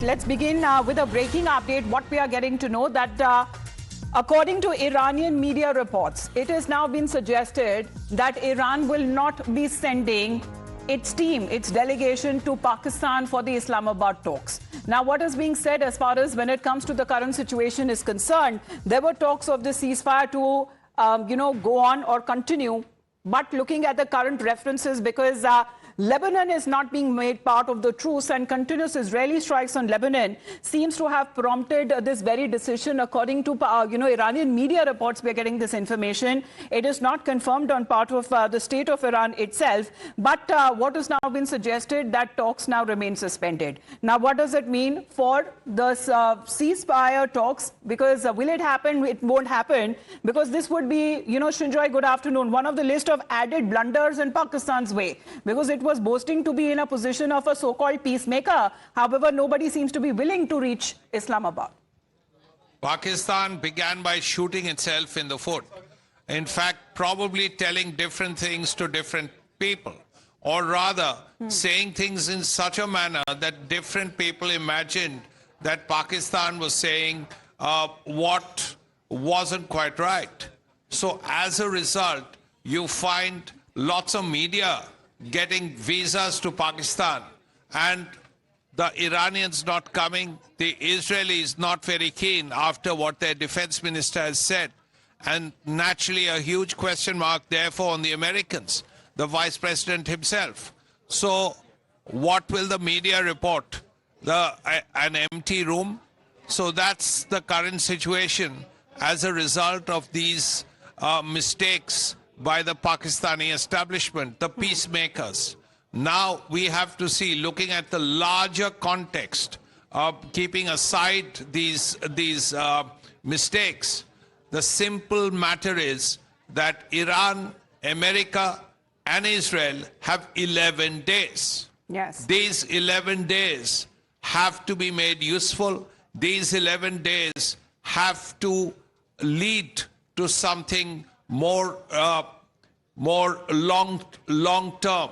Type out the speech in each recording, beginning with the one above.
Let's begin with a breaking update. What we are getting to know that according to Iranian media reports, it has now been suggested that Iran will not be sending its team, its delegation to Pakistan for the Islamabad talks. Now, what is being said as far as when it comes to the current situation is concerned, there were talks of the ceasefire to, go on or continue. But looking at the current references, because Lebanon is not being made part of the truce and continuous Israeli strikes on Lebanon seems to have prompted this very decision. According to Iranian media reports, we are getting this information. It is not confirmed on part of the state of Iran itself. But what has now been suggested that talks now remain suspended. Now, what does it mean for the ceasefire talks? Because will it happen? It won't happen. Because this would be, Shinjoy, good afternoon, one of the list of added blunders in Pakistan's way. Because it was boasting to be in a position of a so-called peacemaker. However, nobody seems to be willing to reach Islamabad. Pakistan began by shooting itself in the foot. In fact, probably telling different things to different people, or rather saying things in such a manner that different people imagined that Pakistan was saying what wasn't quite right. So as a result, you find lots of media getting visas to Pakistan and the Iranians not coming, the Israelis not very keen after what their defense minister has said, and naturally a huge question mark therefore on the Americans, the vice president himself. So what will the media report? An empty room? So that's the current situation as a result of these mistakes by the Pakistani establishment, the peacemakers. Now we have to see, looking at the larger context, keeping aside these mistakes, the simple matter is that Iran, America, and Israel have 11 days. Yes. These 11 days have to be made useful. These 11 days have to lead to something more long term,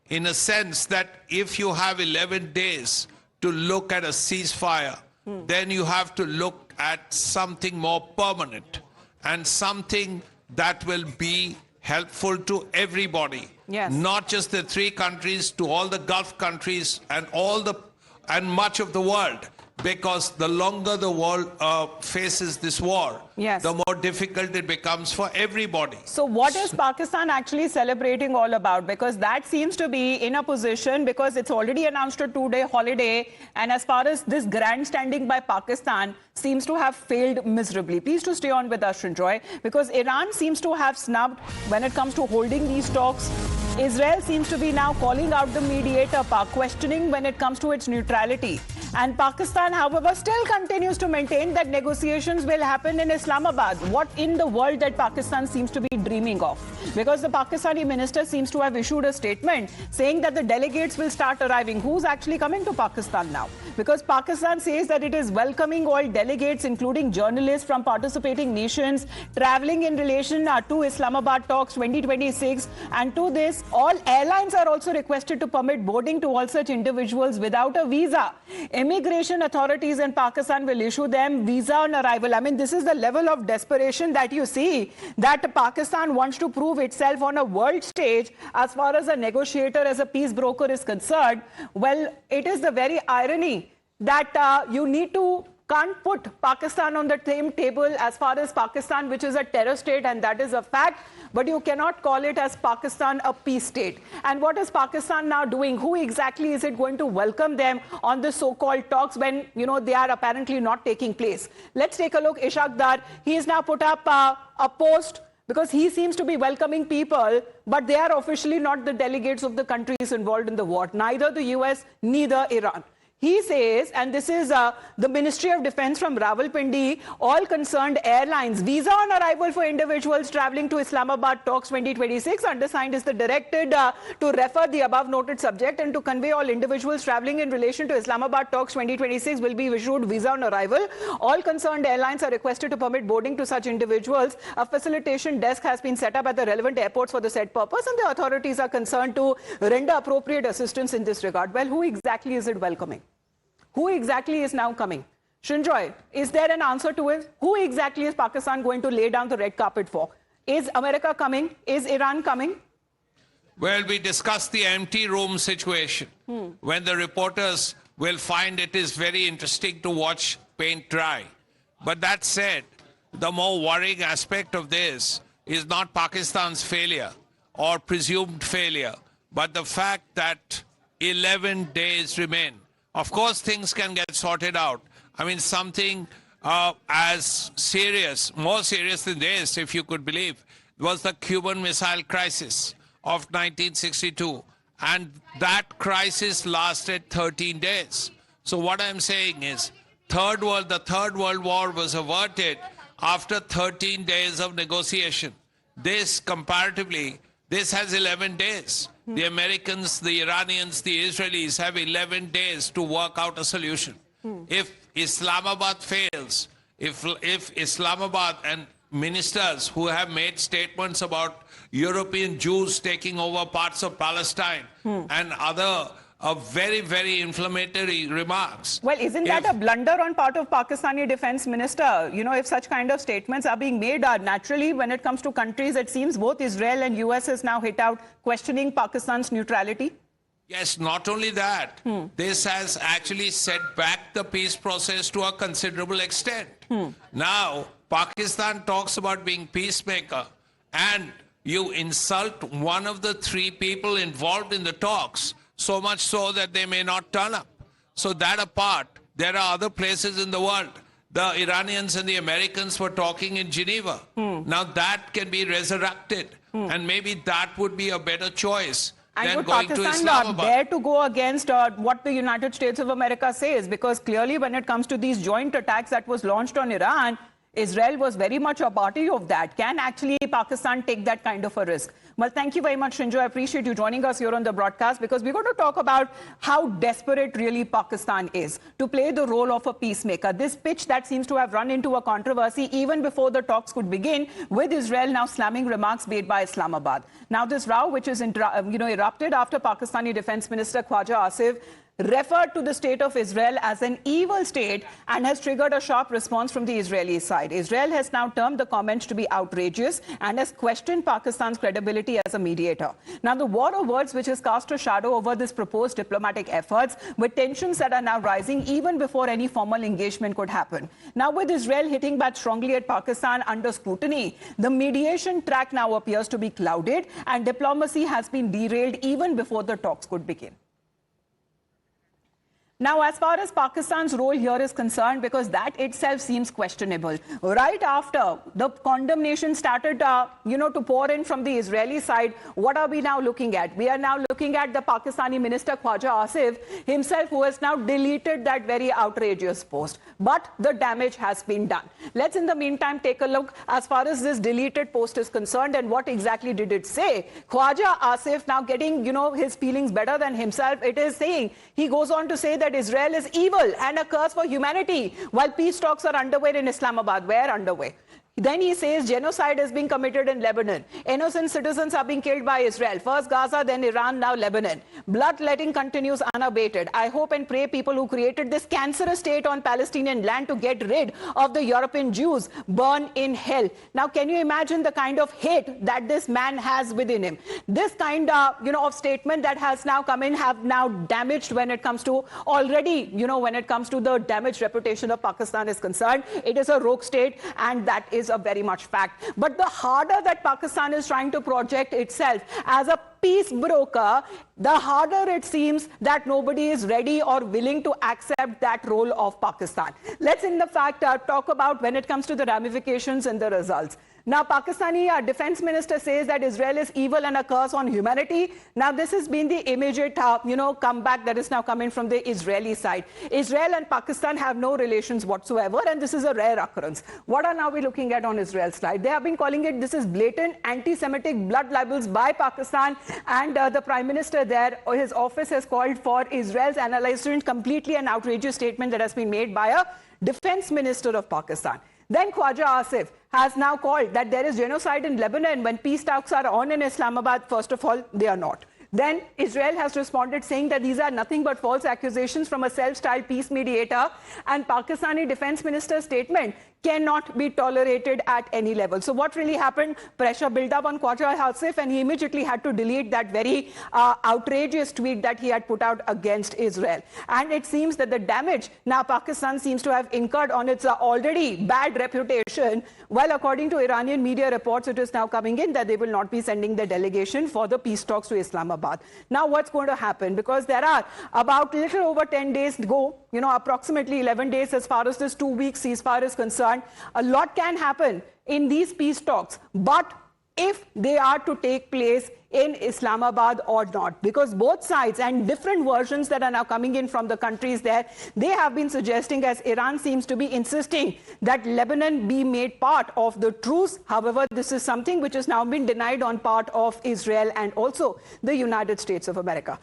in a sense that if you have 11 days to look at a ceasefire, then you have to look at something more permanent and something that will be helpful to everybody. Yes. Not just the three countries, to all the Gulf countries and much of the world. Because the longer the world faces this war, yes, the more difficult it becomes for everybody. So what is Pakistan actually celebrating all about? Because that seems to be in a position, because it's already announced a 2-day holiday. And as far as this grandstanding by Pakistan seems to have failed miserably. Please to stay on with us, Shinjoy, because Iran seems to have snubbed when it comes to holding these talks. Israel seems to be now calling out the mediator, questioning when it comes to its neutrality. And Pakistan, however, still continues to maintain that negotiations will happen in Islamabad. What in the world that Pakistan seems to be dreaming of? Because the Pakistani minister seems to have issued a statement saying that the delegates will start arriving. Who's actually coming to Pakistan now? Because Pakistan says that it is welcoming all delegates, including journalists from participating nations, traveling in relation to Islamabad talks 2026. And to this, all airlines are also requested to permit boarding to all such individuals without a visa. Immigration authorities in Pakistan will issue them visa on arrival. I mean, this is the level of desperation that you see, that Pakistan wants to prove itself on a world stage as far as a negotiator, as a peace broker is concerned. Well, it is the very irony that you can't put Pakistan on the same table as far as Pakistan, which is a terror state, and that is a fact, but you cannot call it as Pakistan a peace state. And what is Pakistan now doing? Who exactly is it going to welcome them on the so-called talks when, they are apparently not taking place? Let's take a look. Ishaq Dar, he has now put up a post because he seems to be welcoming people, but they are officially not the delegates of the countries involved in the war, neither the US, neither Iran. He says, and this is the Ministry of Defense from Rawalpindi, all concerned airlines, visa on arrival for individuals traveling to Islamabad talks 2026. Undersigned is the directed to refer the above noted subject and to convey all individuals traveling in relation to Islamabad talks 2026 will be issued visa on arrival. All concerned airlines are requested to permit boarding to such individuals. A facilitation desk has been set up at the relevant airports for the said purpose, and the authorities are concerned to render appropriate assistance in this regard. Well, who exactly is it welcoming? Who exactly is now coming? Srinjoy, is there an answer to it? Who exactly is Pakistan going to lay down the red carpet for? Is America coming? Is Iran coming? Well, we discussed the empty room situation when the reporters will find it is very interesting to watch paint dry. But that said, the more worrying aspect of this is not Pakistan's failure or presumed failure, but the fact that 11 days remain. Of course, things can get sorted out. I mean, something as serious, more serious than this, if you could believe, was the Cuban Missile Crisis of 1962. And that crisis lasted 13 days. So what I'm saying is, the Third World War was averted after 13 days of negotiation. This, comparatively, this has 11 days. The Americans, the Iranians, the Israelis have 11 days to work out a solution. If Islamabad fails, if Islamabad and ministers who have made statements about European Jews taking over parts of Palestine and other very, very inflammatory remarks. Well, isn't that a blunder on part of Pakistani defense minister? You know, if such kind of statements are being made, naturally, when it comes to countries, it seems both Israel and US has now hit out questioning Pakistan's neutrality. Yes, not only that, this has actually set back the peace process to a considerable extent. Now, Pakistan talks about being peacemaker, and you insult one of the three people involved in the talks, so much so that they may not turn up. So that apart, there are other places in the world. The Iranians and the Americans were talking in Geneva. Now that can be resurrected, and maybe that would be a better choice. And would Pakistan dare to go against what the United States of America says? Because clearly when it comes to these joint attacks that was launched on Iran, Israel was very much a party of that. Can actually Pakistan take that kind of a risk? Well, thank you very much, Srinjoy. I appreciate you joining us here on the broadcast, because we're going to talk about how desperate really Pakistan is to play the role of a peacemaker. This pitch that seems to have run into a controversy even before the talks could begin, with Israel now slamming remarks made by Islamabad. Now this row, which is erupted after Pakistani Defense Minister Khwaja Asif referred to the state of Israel as an evil state, and has triggered a sharp response from the Israeli side. Israel has now termed the comments to be outrageous and has questioned Pakistan's credibility as a mediator. Now, the war of words, which has cast a shadow over this proposed diplomatic efforts, with tensions that are now rising even before any formal engagement could happen. Now, with Israel hitting back strongly at Pakistan under scrutiny, the mediation track now appears to be clouded, and diplomacy has been derailed even before the talks could begin. Now, as far as Pakistan's role here is concerned, because that itself seems questionable, right after the condemnation started, to pour in from the Israeli side, what are we now looking at? We are now looking at the Pakistani minister Khwaja Asif himself, who has now deleted that very outrageous post. But the damage has been done. Let's, in the meantime, take a look as far as this deleted post is concerned, and what exactly did it say. Khwaja Asif now getting, his feelings better than himself. It is saying, he goes on to say that Israel is evil and a curse for humanity, while peace talks are underway in Islamabad. Where underway? Then he says genocide is being committed in Lebanon. Innocent citizens are being killed by Israel. First Gaza, then Iran, now Lebanon. Bloodletting continues unabated. I hope and pray people who created this cancerous state on Palestinian land to get rid of the European Jews burn in hell. Now, can you imagine the kind of hate that this man has within him? This kind of statement that has now come in have now damaged when it comes to already, when it comes to the damaged reputation of Pakistan is concerned. It is a rogue state, and that is a very much fact. But the harder that Pakistan is trying to project itself as a peace broker, the harder it seems that nobody is ready or willing to accept that role of Pakistan. Let's in the fact talk about when it comes to the ramifications and the results. Now, Pakistani defense minister says that Israel is evil and a curse on humanity. Now, this has been the immediate, comeback that is now coming from the Israeli side. Israel and Pakistan have no relations whatsoever, and this is a rare occurrence. What are now we looking at on Israel's side? They have been calling it, this is blatant anti-Semitic blood libels by Pakistan, and the Prime Minister there, or his office, has called for Israel's analysis completely an outrageous statement that has been made by a defense minister of Pakistan. Then Khwaja Asif has now called that there is genocide in Lebanon when peace talks are on in Islamabad. First of all, they are not. Then Israel has responded saying that these are nothing but false accusations from a self-styled peace mediator, and Pakistani defense minister's statement cannot be tolerated at any level. So what really happened? Pressure built up on Khwaja Asif, and he immediately had to delete that very outrageous tweet that he had put out against Israel. And it seems that the damage now Pakistan seems to have incurred on its already bad reputation. Well, according to Iranian media reports, it is now coming in that they will not be sending the delegation for the peace talks to Islamabad. Now, what's going to happen? Because there are about a little over 10 days to go, approximately 11 days as far as this 2-week ceasefire is concerned. A lot can happen in these peace talks, but if they are to take place in Islamabad or not, because both sides and different versions that are now coming in from the countries there, they have been suggesting, as Iran seems to be insisting, that Lebanon be made part of the truce. However, this is something which has now been denied on part of Israel and also the United States of America.